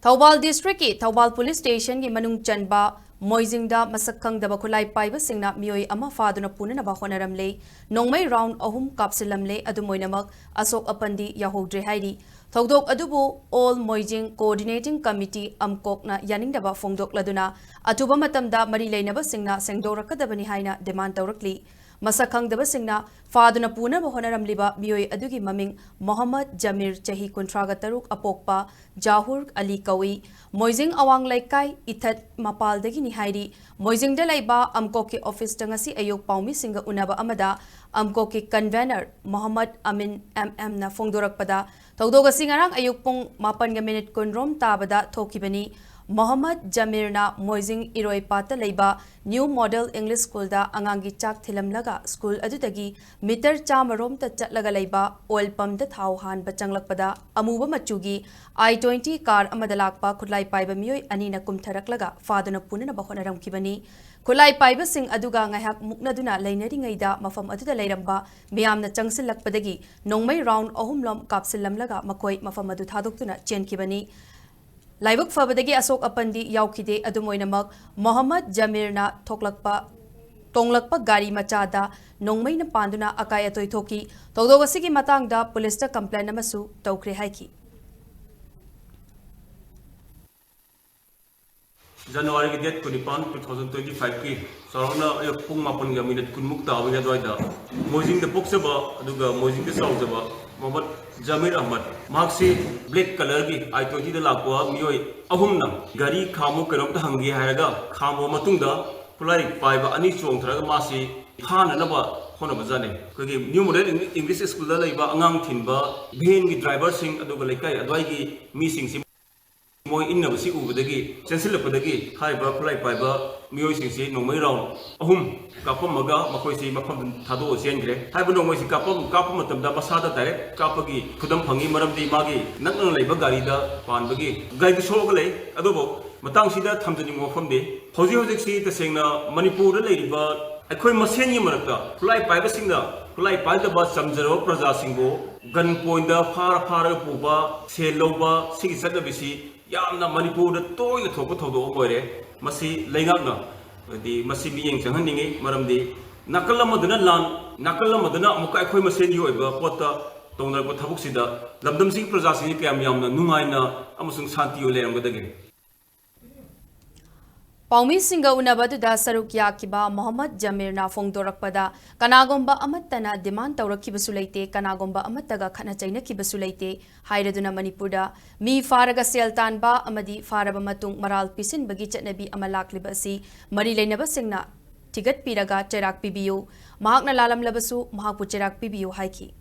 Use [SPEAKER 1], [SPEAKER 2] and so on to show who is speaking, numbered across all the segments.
[SPEAKER 1] Thoubal district की Thoubal police station की मनुंग चनबा मोइजिंगदा मसक खंगदबा खुलाई पाइबा सिंगना मियोई अमा फादुना पुननबा होनरमले नोंमै राउंड अहुम कापसिलमले अदुमोइनमक अशोक अपंदी याहोद्रे हाइरी थौदोक अदुबो ऑल मोइजिंग कोऑर्डिनेटिंग कमिटी अमकोकना यानिंगदबा फोंदोकलदुना अथुबा मतमदा मरी लेनबा सिंगना सेंगदोरकदबनी हाइना डिमांड तौरकली मसक खंगदबसिंगना फादुना पुनबा होनरमलिबा मियोई अदुगी ममिंग मोहम्मद जमीर चही 53 अपोकपा जाहुर अली कवी मोइजिंग अवांग लैकाई इथत मपालदगी निहाइरी मोइजिंगदा लैबा अमकोकी ऑफिस तंगसी अयोग पाउमी सिंग उनबा अमदा अमकोकी कन्वेनर मोहम्मद अमीन एम ना फोंदोरकपदा थौदोगसी ngarang अयोग पुंग 8 कुनरोम ताबदा थोकिबनी मोहम्मद जमीरना मोइजिंग इरोइपाता लेबा न्यू मॉडल इंग्लिश स्कूल दा अंगांगी चाक थिलमलगा स्कूल अदुदगी मीटर चामरोम ता चटलगा लेबा ऑयल पंप दा थाव हान बचंगलकपदा अमुबा मचुगी I-20 कार अमदा लाकपा खुलाई पाइबा मियोय अनीना कुमथरकलगा फादुना पुनना बहोनरमखिबनी खुलाई पाइबा सिंग अदुगा ngayak muknaduna lainaringayda mafam aduda lairamba miyamna changsilakpadagi nongmai round ahumlom kapsillamlaga makoi mafam adu thadoktuna chenkibani लाइबक फबदगी Ashok अपंदी याउखिदे अदुमोइनमक Mohammad जमीरना थोकलकपा तोंगलकपा गाड़ी मचादा नोंगमैना पांदुना अकाय अतोय थोकी तौदोगसिगी मतांगदा पुलिसता कंप्लेन अमसु तौख्रे हाइकी
[SPEAKER 2] जनवरी की डेट 2025 की सौरना पुंग 8 मिनट कुनमुक ताबी अदवाइदा मोजिंग द पोक्सबा अदुगा मोजिंग द साउजबा मोहम्मद जमीर अहमद मार्क्सी ब्लैक कलर की I-20 द लाकवा मियोय अहुमना गाड़ी खामो करोम ता हंगी हायगा खामो मतुंगदा खुलाई पाइबा अनी चोंथरगा मासी फाननबा होनबा जाने कगी न्यू मॉडल इंग्लिश स्कूल दा लैबा अंगांग थिनबा भेन की ड्राइवर सिंग अदुगा लेकाय अदवाइगी मी सिंग मोई इन्नबसी उबदगी चेंसिलपदगी हाइबा खुलाई पाइबा मियोय सिंगसी नोंमै राउंड अहुम कापमगा मखोयसी मफम थादो चेंग्रे हाइबा नोंमैसी कापम मतमदा मसादा डायरेक्ट कापगी खुदम फंगी मरमदी मागी नकन लैबा गाड़ीदा पानबगी गाड़ी सोग लै अदोबो मतंगसिदा थमजनि मफमदे हौजी हौजिकसी तसेंगना मणिपुर दा लैरिबा अखोय मसेनगी मरकता खुलाई पाइबा सिंगदा खुलाई पाइदबा समजरो प्रजा सिंगो गन पॉइंट फारा पुबा सेल लौबा सिगी सदबसी यामना मणिपुर तोयना थोप थोदो ओरे मसी लेगांगना दी मसी मियेंग चंगहनिंगे मरमदी नकल अमदना लान नकल अमदना अमुका अखोय मसेनगी ओइबा पोता तोंगरबा थबुकसिदा लमदमसिंग प्रजासिंग कयाम यामना नुंगाइना अमसुंग शांति लेरंगदगे
[SPEAKER 1] पाउमी सिंग उनबदुदा सरुक याकिबा मोहम्मद जमीरना फोंदोरकपदा कनागोंबा अमत्तना डिमांड तौरखिबसु लेते कनागोंबा अमत्तगा खना चैनखिबसु लेते हाइरदुना मणिपुरदा मी फारगा सेल तानबा अमदी फारबा मतुंग मराल पिसिनबगी चटनबी अमा लाक्लिबसि मरी लेनबा सिंगना थिगत पिरगा चेराक पिबियु महाकना लालमलबसु महाकपु चेराक पिबियु हाइकी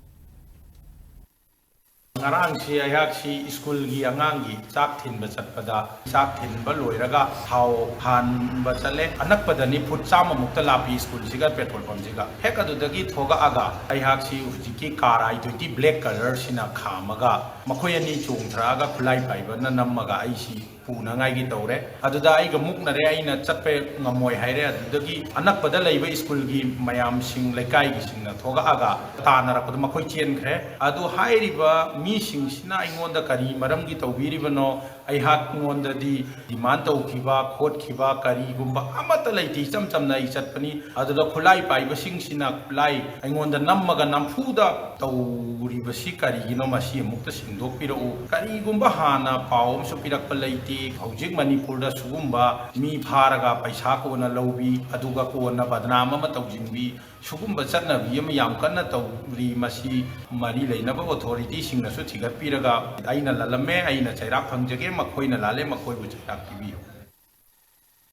[SPEAKER 3] ngarangsi ayaksi school gi angangi chak thinba chatpada chak thinba loiraga thau han ba chale anakpada ni phut chama mukta lapi school siga petrol pump siga hekadudagi thoga aga ayaksi hujiki car I-20 black color sina khamaga makhoi ani chungthraga khulai paiba na nammaga aisi puna ngai gi tore aduda ai ga muknare aina chatpe ngamoi haire adudagi anakpada leiba school gi mayam sing lekai gi singna thoga aga tanarapada makhoi chen khre adu hairiba मी सिंगसिना आइंगोंदा करी मरम की तौबीरिबनो अइहाक ngondadi demand तौखिबा खोटखिबा करीगुंबा अमत लैति चमचमना इचतपनी अदुदा खुलाई पाइबा सिंगसिना खुलाई आइंगोंदा नम्मगा नमफुदा तौरिबसि करीगिनो मसि मुक्त सिंदोकपिरो करीगुंबा हाना पावम सुपिरकप लैति हौजिक मणिपुरदा सुगुंबा मी फारगा पैसा कोना लौबी अदुगा कोना बदनाम अमा तौजिंबी सुगुंबा चटनबी अमा याम कन्ना तौरी मसि मरी लेनबा अथॉरिटी सिंगना सु थिगत पिरगा आइना ललमे आइना चैराक फंगजगे मखोइना लाले मखोइबु चैराक पिबियो